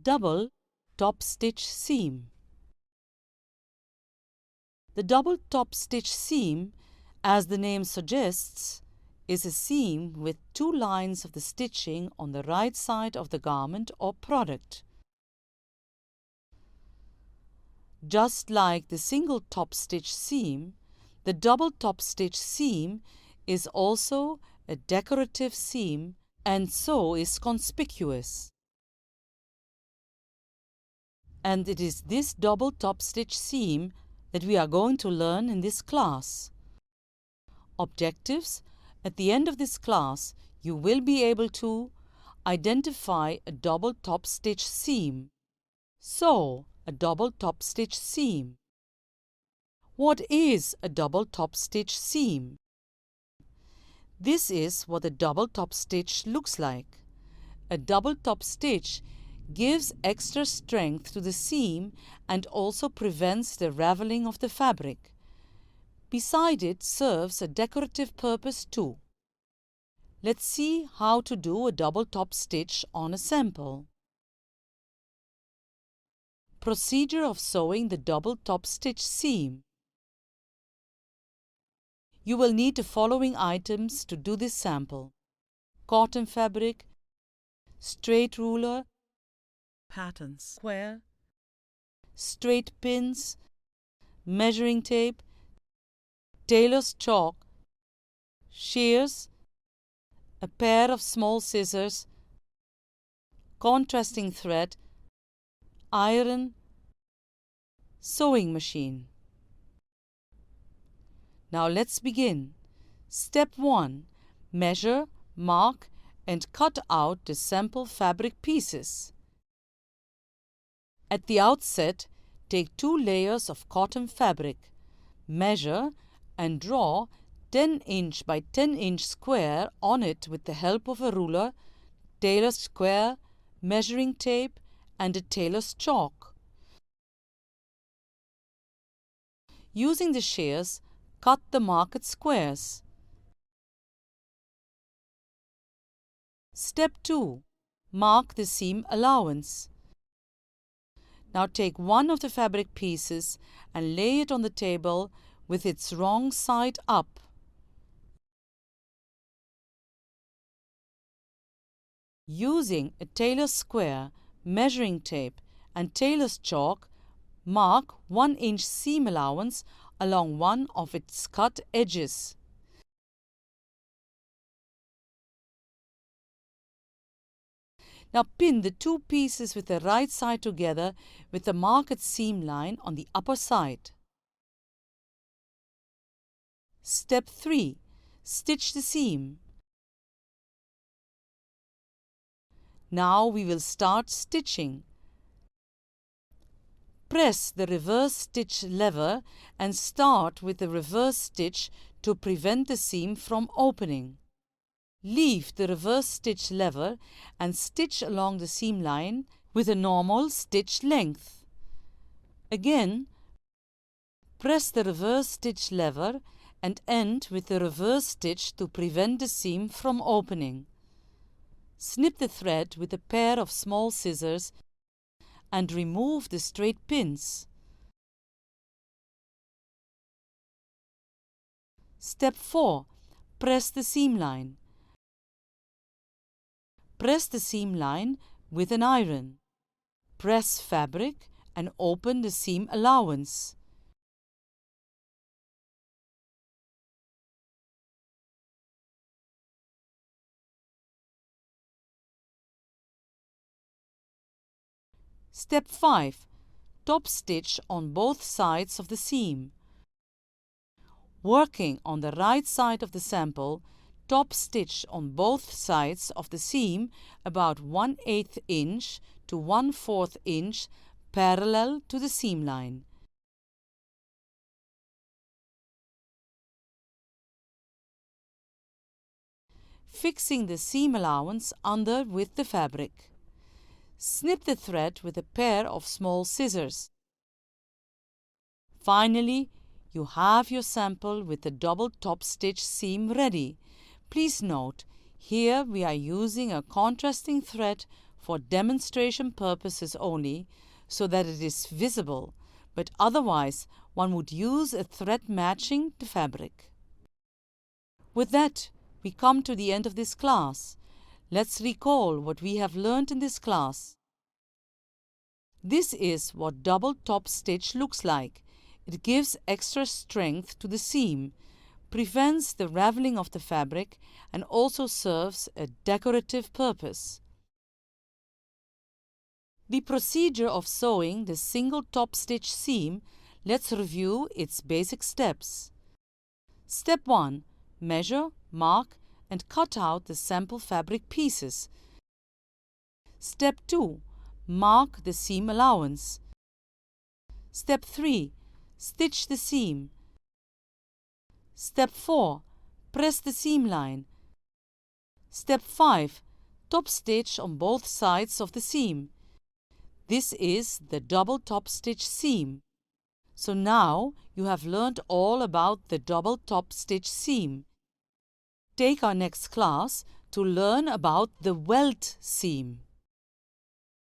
Double top stitch seam. The double top stitch seam, as the name suggests, is a seam with two lines of the stitching on the right side of the garment or product. Just like the single top stitch seam, the double top stitch seam is also a decorative seam and so is conspicuous. And it is this double top stitch seam that we are going to learn in this class. Objectives: at the end of this class, you will be able to identify a double top stitch seam. So, a double top stitch seam. What is a double top stitch seam? This is what a double top stitch looks like. A double top stitch gives extra strength to the seam and also prevents the raveling of the fabric. Beside it serves a decorative purpose too. Let's see how to do a double top stitch on a sample. Procedure of sewing the double top stitch seam. You will need the following items to do this sample: cotton fabric, straight ruler, pattern square, straight pins, measuring tape, tailor's chalk, shears, a pair of small scissors, contrasting thread, iron, sewing machine. Now let's begin. Step 1. Measure, mark, and cut out the sample fabric pieces. At the outset, take 2 layers of cotton fabric. Measure and draw 10" by 10" square on it with the help of a ruler, tailor's square, measuring tape, and a tailor's chalk. Using the shears, cut the marked squares. Step 2. Mark the seam allowance. Now take one of the fabric pieces and lay it on the table with its wrong side up. Using a tailor's square, measuring tape, and tailor's chalk, mark 1" seam allowance along one of its cut edges. Now pin the 2 pieces with the right side together with the marked seam line on the upper side. Step 3. Stitch the seam. Now we will start stitching. Press the reverse stitch lever and start with the reverse stitch to prevent the seam from opening. Leave the reverse stitch lever and stitch along the seam line with a normal stitch length. Again, press the reverse stitch lever and end with the reverse stitch to prevent the seam from opening. Snip the thread with a pair of small scissors and remove the straight pins. Step 4. Press the seam line. Press the seam line with an iron. Press fabric and open the seam allowance. Step 5. Top stitch on both sides of the seam. Working on the right side of the sample, top stitch on both sides of the seam about 1/8 inch to 1/4 inch parallel to the seam line. Fixing the seam allowance under with the fabric. Snip the thread with a pair of small scissors. Finally, you have your sample with the double top stitch seam ready. Please note, here we are using a contrasting thread for demonstration purposes only so that it is visible, but otherwise one would use a thread matching the fabric. With that, we come to the end of this class. Let's recall what we have learned in this class. This is what double top stitch looks like. It gives extra strength to the seam, prevents the raveling of the fabric, and also serves a decorative purpose. The procedure of sewing the single top stitch seam, let's review its basic steps. Step 1. Measure, mark, and cut out the sample fabric pieces. Step 2. Mark the seam allowance. Step 3. Stitch the seam. Step 4. Press the seam line. Step 5. Top stitch on both sides of the seam. This is the double top stitch seam. So now you have learned all about the double top stitch seam. Take our next class to learn about the welt seam.